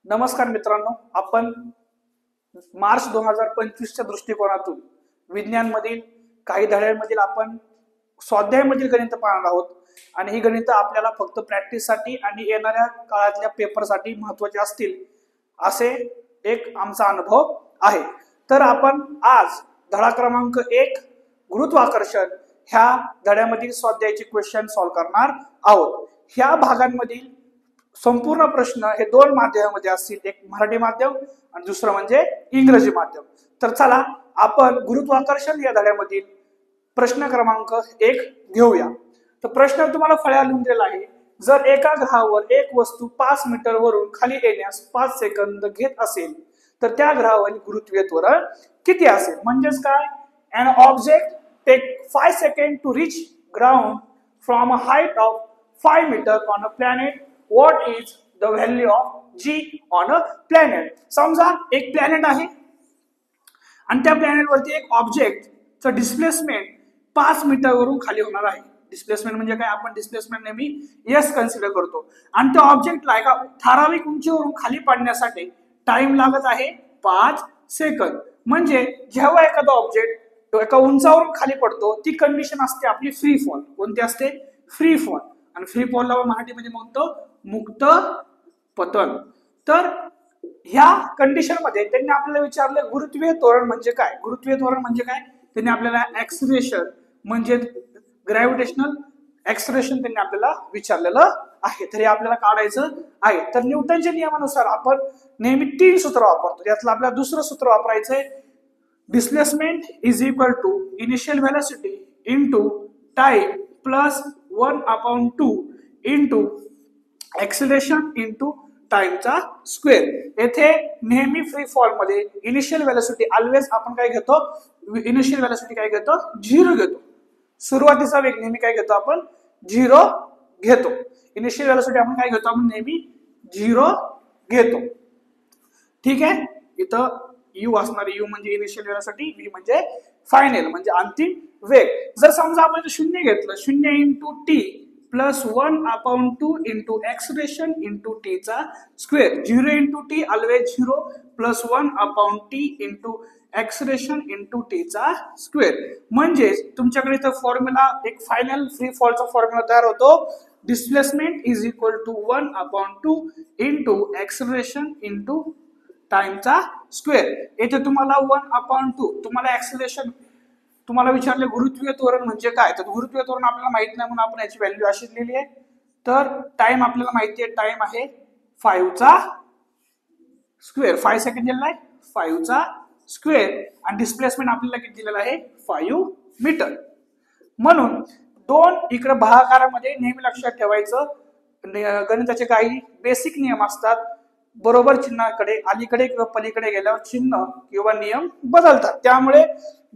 नमस्कार मित्रांनो, आपण मार्च 2025च्या दृष्टिकोनातून विज्ञानमधील काही धड्यांमधील आपण स्वाध्यायामधील गणित पाहणार आहोत आणि ही गणित आपल्याला फक्त प्रॅक्टिससाठी आणि येणाऱ्या काळातल्या पेपरसाठी महत्त्वाचे असतील असे एक आमचा अनुभव आहे। तर आपण आज धडा क्रमांक 1 गुरुत्वाकर्षण ह्या धड्यामधील स्वाध्यायाचे क्वेश्चन सॉल्व्ह करणार आहोत। ह्या भागांमधील संपूर्ण प्रश्न हे दोन माध्यमामध्ये असतील, एक मराठी माध्यम आणि दुसरं म्हणजे इंग्रजी माध्यम। तर चला आपण गुरुत्वाकर्षण या धड्यामधील प्रश्न क्रमांक 1 घेऊया। तर प्रश्न तुम्हाला फळ्या लिहून दिलेला आहे। जर एका ग्रहावर एक वस्तू 5 मीटर वरून खाली येण्यास 5 सेकंद घेत असेल तर त्या ग्रहावरील गुरुत्वीय त्वरण किती असेल? म्हणजेच काय, an object take 5 seconds to reach ground from a height of 5 meter on a planet. What is the value of g on a planet? समजा एक प्लॅनेट आहे आणि त्या प्लॅनेट वरती एक ऑब्जेक्टचं डिस्प्लेसमेंट 5 मीटर वरून खाली होणार आहे। डिस्प्लेसमेंट म्हणजे काय, आपण डिस्प्लेसमेंट नेहमी एस कन्सिडर करतो आणि त्या ऑब्जेक्टला एका ठराविक उंचीवरून खाली पडण्यासाठी टाइम लागत आहे 5 सेकंद। म्हणजे जेव्हा एखादा ऑब्जेक्ट एका उंचावरून खाली पडतो ती कंडिशन असते आपली फ्री फॉल। कोणती असते? Free fall. आणि फ्री फॉलला मराठीमध्ये म्हणतो मुक्त पतन। तर ह्या कंडिशन मध्ये त्यांनी आपल्याला विचारलं गुरुत्वीय त्वरण म्हणजे काय। गुरुत्वीय त्वरण म्हणजे काय, त्यांनी आपल्याला ऍक्सिलरेशन म्हणजे ग्रॅव्हिटेशनल ऍक्सिलरेशन त्यांनी आपल्याला विचारलेलं आहे। तर हे आपल्याला काढायचं आहे। तर न्यूटनच्या नियमानुसार आपण नेहमी 3 सूत्र वापरतो। यातलं आपल्याला दुसरं सूत्र वापरायचंय, displacement is equal to initial velocity into time plus 1/2 into acceleration into टाइमचा स्क्वेअर। येथे नेहमी फ्री फॉल मध्ये इनिशियल व्हेलॉसिटी ऑलवेज आपण काय घेतो, इनिशियल व्हेलॉसिटी काय घेतो, 0 घेतो। सुरुवातीचा वेग नेहमी काय घेतो आपण, 0 घेतो। इनिशियल व्हेलॉसिटी आपण काय घेतो, आपण नेहमी 0 घेतो। ठीक आहे, इथं u असणार, u म्हणजे इनिशियल व्हेलॉसिटी, v म्हणजे फायनल म्हणजे अंतिम वेग। जर समजा आपण 0 घेतलं, 0 into T plus 1/2 into acceleration into T चा square. 0 into T always 0 plus 1/t into acceleration into T चा स्क्वेअर। म्हणजे तुमच्याकडे इथं फॉर्म्युला एक फायनल फ्री फॉलचा फॉर्म्युला तयार होतो, displacement is equal to 1/2 into acceleration into टाइमचा स्क्वेअर। येथे तुम्हाला 1/2 तुम्हाला एक्सेलरेशन तुम्हाला विचारले गुरुत्वीय त्वरण म्हणजे काय, तर गुरुत्वीय त्वरण आपल्याला माहित नाही म्हणून आपण याची व्हॅल्यू अशी लिहिली आहे। तर टाइम आपल्याला माहिती आहे, टाइम आहे 5 चा स्क्वेअर, 5 सेकंड दिलेला आहे 5 चा स्क्वेअर आणि डिस्प्लेसमेंट आपल्याला किती दिलेला आहे 5 मीटर। म्हणून दोन इकडे भागाकारामध्ये नेहमी लक्षात ठेवायचं, गणिताचे काही बेसिक नियम असतात। बरोबर चिन्हाकडे अलीकडे किंवा पलीकडे गेल्यावर चिन्ह किंवा नियम बदलतात। त्यामुळे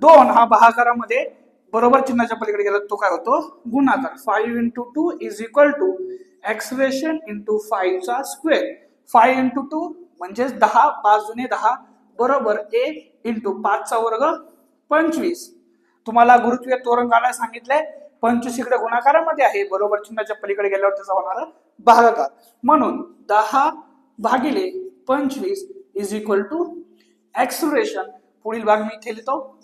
2 हा भागाकारामध्ये बरोबर चिन्हाच्या पलीकडे गेला तो काय होतो, गुणाकार। 5 into 2 is equal to acceleration into 5 चा स्क्वेअर। 5 इंटू 2 म्हणजे 10, 5 दुने 10 बरोबर a इंटू 5 चा वर्ग 25। तुम्हाला गुरुत्वीय त्वरण काढायला सांगितलंय, 25 इकडे गुणाकारामध्ये आहे, बरोबर चिन्हाच्या पलीकडे गेल्यावर त्याचा होणारा भागाकार। म्हणून 10 भागिले 25 इज इक्वल टू एक्सेलरेशन, पुढील भाग मी इथे लिहितो,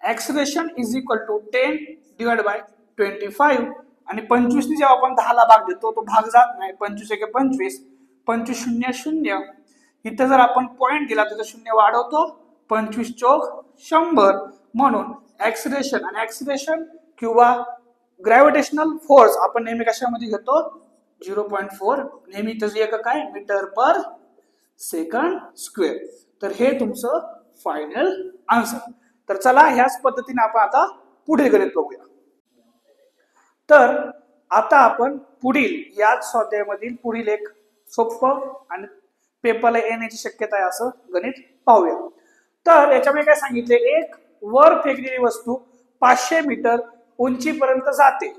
acceleration is equal to 10 divide by 25 आणि 25 ने जेव्हा आपण 10 ला भाग देतो तो भाग जात नाही, 25 एके 25, 25 शून्य 0। इथे जर आपण पॉइंट दिला तर 0 वाढवतो, 25 चौक 100। म्हणून एक्सेलरेशन आणि एक्सेलरेशन किंवा ग्रॅव्हिटेशनल फोर्स आपण नेहमी कशामध्ये घेतो, 0.4, नेहमी त्याचे एकक काय, मीटर पर सेकंड स्क्वेअर। तर हे तुमचं फायनल आन्सर। तर चला ह्याच पद्धतीने आपण आता पुढील गणित बघूया। तर आता आपण पुढील याच स्वाध्यायामधील पुढील एक सोपं आणि पेपरला येण्याची शक्यता आहे असं गणित पाहूया। तर याच्यामध्ये काय सांगितले, एक वर फेकलेली वस्तू 500 मीटर उंचीपर्यंत जाते,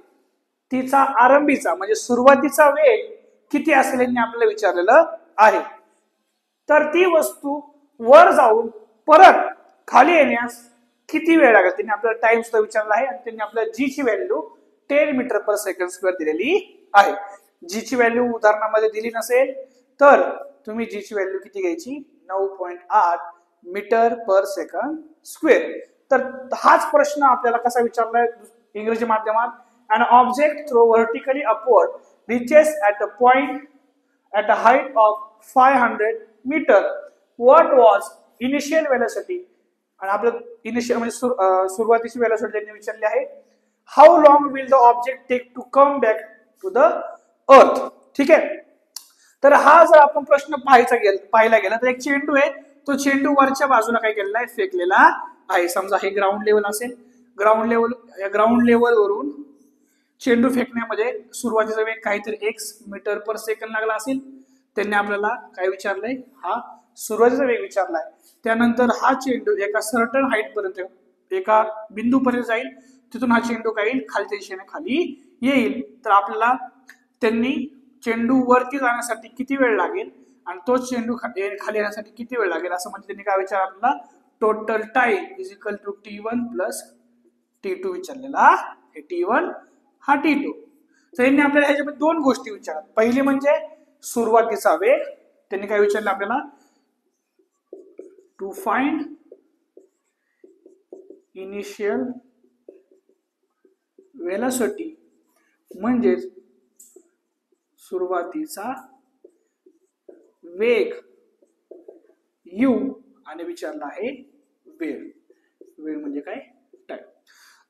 तिचा आरंभीचा म्हणजे सुरुवातीचा वेग किती असेल यांनी आपल्याला विचारलेलं आहे। तर ती वस्तू वर जाऊन परत खाली येण्यास किती वेळ लागेल त्यांनी आपल्याला टाइम सुद्धा विचारला आहे आणि त्यांनी आपल्याला जी ची value 10 metre per second square दिलेली आहे। जी ची व्हॅल्यू उदाहरणामध्ये दिली नसेल तर तुम्ही जी ची व्हॅल्यू किती घ्यायची 9.8 मीटर पर सेकंड स्क्वेअर. तर हाच प्रश्न आपल्याला कसा विचारलाय इंग्रजी माध्यमात. an object thrown vertically upward reaches at a point at a height of 500 meter. What was initial velocity? आणि आपलं इनिशियल म्हणजे सुरुवातीची व्हेलॉसिटी त्यांनी विचारली आहे. How long will the object take to come back to the earth. ठीक आहे. तर हा जर आपण प्रश्न पाहायला गेला तर एक चेंडू आहे, तो चेंडू वरच्या बाजूला काय केलेला आहे, फेकलेला आहे. समजा हे ग्राउंड लेवल असेल, ग्राउंड लेवल वरून चेंडू फेकण्यामध्ये सुरुवातीचा वेग काहीतरी x मीटर पर सेकंड लागला असेल. त्यांनी आपल्याला काय विचारलंय, हा सुरुवातीचा वेग विचारलाय. त्यानंतर हा चेंडू एका सर्टन हाईट पर्यंत एका बिंदूपर्यंत जाईल, तिथून हा चेंडू काय येईल, खालच्या दिशेने खाली येईल. तर आपल्याला त्यांनी चेंडू वरती जाण्यासाठी किती वेळ लागेल आणि तो चेंडू खाली येण्यासाठी किती वेळ लागेल असं म्हणजे त्यांनी काय विचार आपल्याला total time is equal to t1 plus t2 विचारलेला आहे. t1 हा t2. तर यांनी आपल्याला ह्याच्यामध्ये दोन गोष्टी विचारतात. पहिली म्हणजे सुरुवातीचा वेग. त्यांनी काय विचारलं आपल्याला, टू फाइंड इनिशियल वेलोसिटी म्हणजे सुरुवातीचा वेग u आणि विचारला आहे वेळ. वेळ म्हणजे काय, टाइम.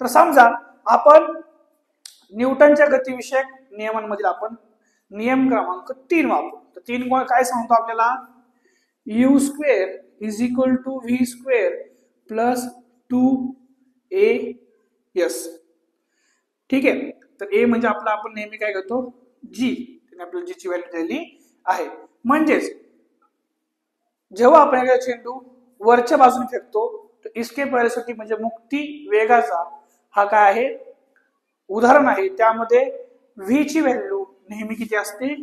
तर समजा आपण न्यूटनच्या गतिविषयक नियमांमधील आपण नियम क्रमांक 3 वापरू. तर 3 काय सांगतो आपल्याला, u square is equal to v square plus 2as. ठीक आहे. तर a म्हणजे आपला आपण नेहमी काय घेतो g. त्याने आपल्याला g ची व्हॅल्यू दिली आहे. म्हणजेच जेव्हा आपण एखादा चेंडू वरच्या बाजूने फेकतो तर इस्केप वेलोसिटी म्हणजे मुक्ती वेगाचा हा काय आहे, उदाहरण आहे. त्यामध्ये v ची व्हॅल्यू नेहमी किती असते,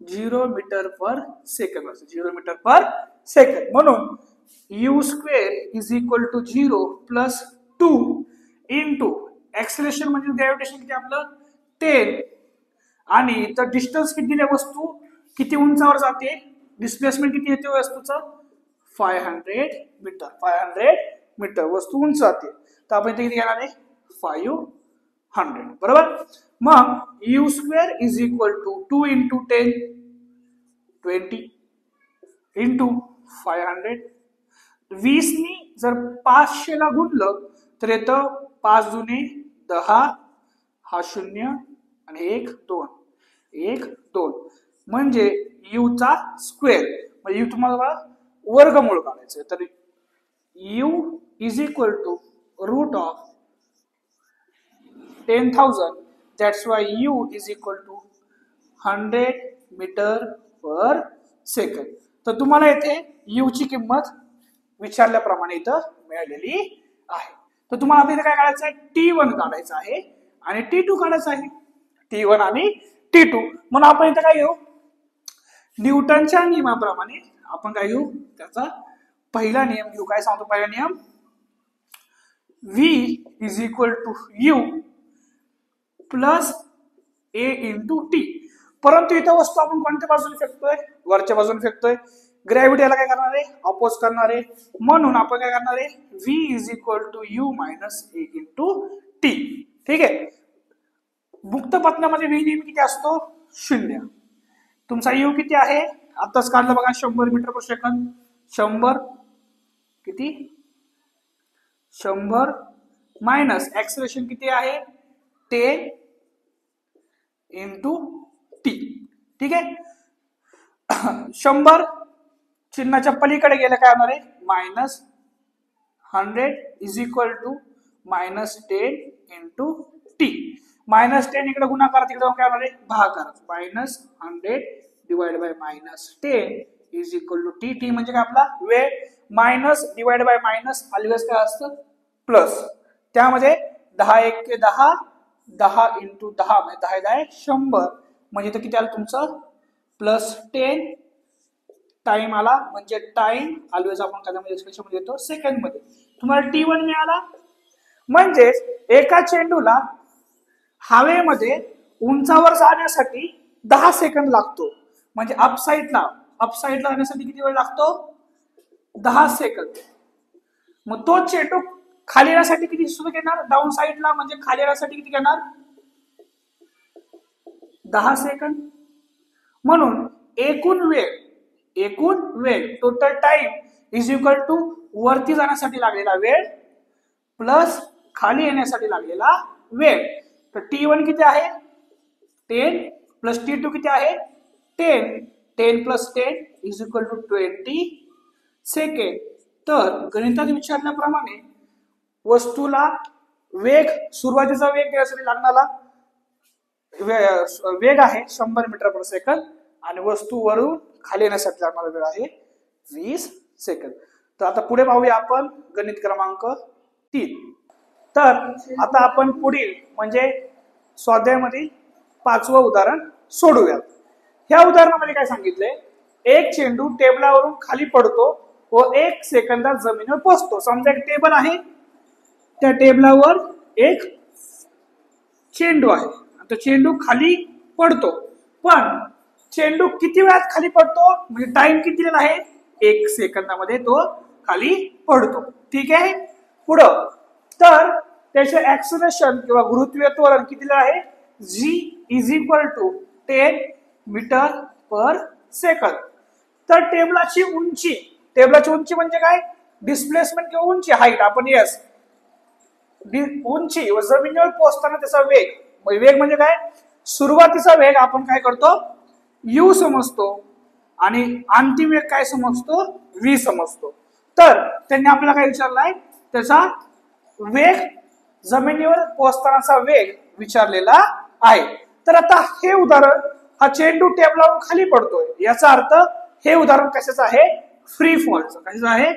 0 मीटर पर सेकंड असते. 0 मीटर पर सेकंड. म्हणून u square is equal to 0 plus 2 into acceleration म्हणजे ग्रॅव्हिटेशन किती आपलं 10 आणि तर डिस्टन्स किती दिले, वस्तू किती उंचावर जाते, डिस्प्लेसमेंट किती येते वस्तूचं 500 मीटर. 500 मीटर वस्तू उंच जाते. तर आपण इथे किती घेणार आहे 500. बरोबर. मग u square is equal to 2 into 10 20 into 500. 20 नी जर 500 ला गुणलं तर येतं 5 दुने 10, हा 0 आणि 1 2 1 2 म्हणजे u चा स्क्वेअर. म्हणजे u तुम्हाला वर्गमूळ काढायचं. तर u is equal to root of 10,000. That's why u is equal to 100 metre per second. तर तुम्हाला येथे u ची किंमत विचारल्याप्रमाणे इथं मिळालेली आहे. तर तुम्हाला आता इथे काय काढायचं आहे, t1 काढायचं आहे आणि t2 काढायचं आहे. t1 आणि t2. म्हणून आपण इथे काय घेऊ, न्यूटनच्या नियमाप्रमाणे आपण काय घेऊ, त्याचा पहिला नियम घेऊ. काय सांगतो पहिला नियम, v is equal to u plus a into T. परंतु इथं वस्तू आपण कोणत्या बाजूने फेकतोय, वरच्या बाजूने फेकतोय. ग्रॅव्हिटी याला काय करणार आहे, अपोज करणार आहे. म्हणून आपण काय करणार आहे, v is equal to u minus a into T. ठीक आहे. मुक्त पतनामध्ये v नेहमी किती असतो 0. तुमचा u किती आहे आताच काढलं बघा 100 मीटर पर सेकंद. 100 किती 100 मायनस एक्सेलरेशन किती आहे 10 इंटू टी. ठीक आहे. 100 चिन्हाच्या पलीकडे गेलं काय होणार आहे, minus 100 is equal to minus 10 into T. Minus 10 इकडे गुणाकार, तिकडे काय होणार आहे भागाकार. Minus 100 divide by minus 10 is equal to T. T म्हणजे काय आपला वेळ. Minus divide by minus always काय असतं प्लस. त्यामध्ये 10 1 10, 10 इंटू 10 म्हणजे 10 10 100 म्हणजे इथं किती आलं तुमचं प्लस 10 टाइम आला. म्हणजे टाइम ऑलवेज आपण कशामध्ये एक्सप्रेशन मध्ये येतो सेकंड मध्ये. तुम्हाला t1 मिळाला. म्हणजेच एका चेंडूला हवेमध्ये उंचावर जाण्यासाठी 10 सेकंद लागतो. म्हणजे अपसाईडला अप साईडला जाण्यासाठी किती वेळ लागतो? 10 सेकंद. मग तो चेंडू खाली येण्यासाठी किती सुरू घेणार? डाऊन साईडला म्हणजे खाली येण्यासाठी किती घेणार? 10 सेकंद. म्हणून एकूण वेळ total time is equal to वरती जाण्यासाठी लागलेला वेळ प्लस खाली येण्यासाठी लागलेला वेळ. तर T1 किती आहे? 10 प्लस T2 किती आहे? 10 plus 10 is equal to 20 second. तर गणितात विचारल्याप्रमाणे वस्तूला सुरुवातीचा वेग देण्यासाठी लागणारा वेग आहे 100 मीटर पर सेकंद आणि वस्तूवरून खाली येण्यासाठी लागणारा वेळ आहे 20 सेकंद. तर आता पुढे पाहूया आपण गणित क्रमांक 3. तर आता आपण पुढील म्हणजे स्वाध्यायामधील 5वं उदाहरण सोडूया. ह्या उदाहरणामध्ये काय सांगितलंय? एक चेंडू टेबलावरून खाली पडतो व 1 सेकंदात जमिनीवर पोहोचतो. समजा एक टेबल आहे, त्या टेबलावर एक चेंडू आहे, तो चेंडू खाली पडतो. पण चेंडू किती वेळात खाली पडतो म्हणजे टाइम किती दिलेला आहे? 1 सेकंदामध्ये तो खाली पडतो. ठीक आहे. पुढं तर त्याचे ऍक्सलरेशन किंवा गुरुत्वीय त्वरण किती दिलेलं आहे? G is equal to 10 metre per second. तर टेबलाची उंची म्हणजे काय? डिस्प्लेसमेंट किंवा उंची, हाईट. आपण यस उंची व जमिनीवर पोहोचताना त्याचा वेग म्हणजे काय? सुरुवातीचा वेग आपण काय करतो? u समजतो आणि अंतिम वेग काय समजतो? v समजतो. तर त्यांनी आपल्याला काय विचारलाय? त्याचा वेग, जमिनीवर पोहोचतानाचा वेग विचारलेला आहे. तर आता हे उदाहरण, हा चेंडू टेबलावरून खाली पडतोय, याचा अर्थ हे उदाहरण कशाचं आहे? फ्री फॉलचं. कशाचं आहे?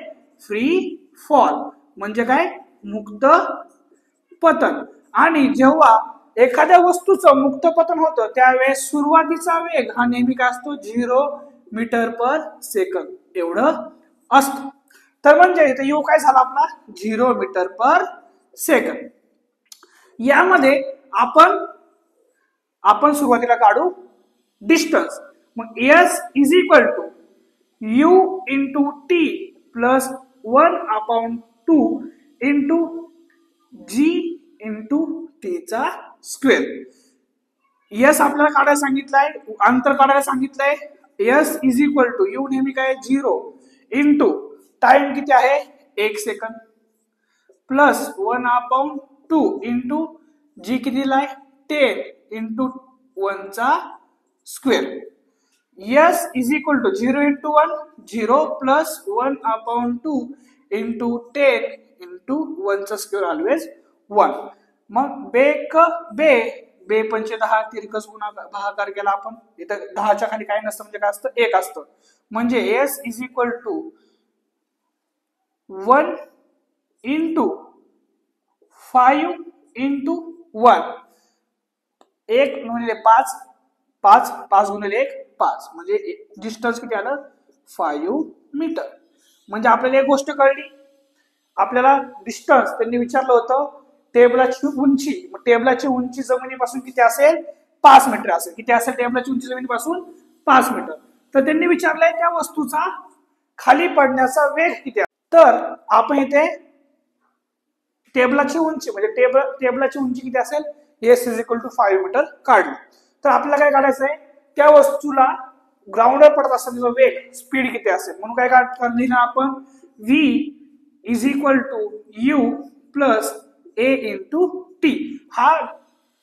फ्री फॉल म्हणजे काय? मुक्त पतन. आणि जेव्हा एखाद्या वस्तूचं मुक्त पतन होतं त्यावेळेस सुरुवातीचा वेग हा नेहमी काय असतो? 0 मीटर पर सेकंद एवढं असतं. तर म्हणजे इथे यू काय झाला आपला? 0 मीटर पर सेकंद. यामध्ये आपण सुरुवातीला काढू डिस्टन्स. मग S is equal to u into T plus 1/2 into G into T चा स्क्वेअर. यस आपल्याला काढायला सांगितलंय, अंतर काढायला सांगितलंय. S is equal to u नेहमी काय? 0 इंटू टाइम किती आहे? 1 सेकंद प्लस 1/2 इंटू जी किती दिलाय? 10 इंटू 1 चा square. S is equal to 0 into 1 0 plus 1/2 into 10 into 1 चा स्क्वेअर ऑलवेज 1. मग बे पंचे 10 तिरकस भागाकार केला आपण. इथं 10च्या खाली काय नसतं म्हणजे काय असतं? 1 असतं. म्हणजे S is equal to 1 into 5 into 1. 1 गुणिले 5 5 गुणिले 1 5 म्हणजे डिस्टन्स किती आलं? 5 मीटर. म्हणजे आपल्याला एक गोष्ट कळली. आपल्याला डिस्टन्स त्यांनी विचारलं होतं टेबलाची उंची. मग टेबलाची उंची जमिनीपासून किती असेल? 5 मीटर असेल. किती असेल टेबलाची उंची जमिनीपासून? 5 मीटर. तर त्यांनी विचारलंय त्या वस्तूचा खाली पडण्याचा वेग किती आहे. तर आपण इथे टेबलाची उंची म्हणजे टेबलाची उंची किती असेल? S is equal to 5 metre काढली. तर आपल्याला काय काढायचं आहे? त्या वस्तूला ग्राउंडवर पडत असताना वेग, स्पीड किती असेल. म्हणून काय लिहिणार आपण? v is equal to u plus a into T. हा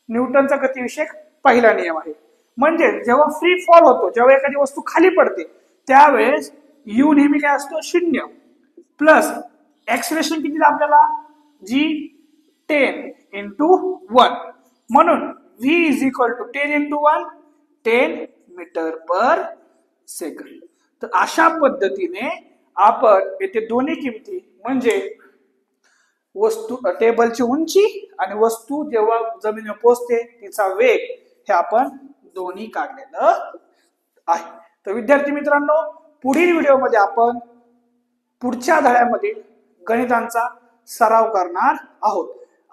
न्यूटनचा गतिविषयक पहिला नियम आहे. म्हणजे जेव्हा फ्री फॉल होतो, जेव्हा एखादी वस्तू खाली पडते त्यावेळेस यू नेहमी काय असतो? 0 प्लस ऍक्सिलरेशन किती आपल्याला? G 10 into 1. म्हणून v is equal to 10 into 1 10 metre per second. तर अशा पद्धतीने आपण येथे दोन्ही किमती म्हणजे वस्तू टेबलची उंची आणि वस्तू जेव्हा जमिनीवर पोहोचते तिचा वेग हे आपण दोन्ही काढलेलं आहे. तर विद्यार्थी मित्रांनो, पुढील व्हिडिओमध्ये आपण पुढच्या धड्यामधील गणितांचा सराव करणार आहोत.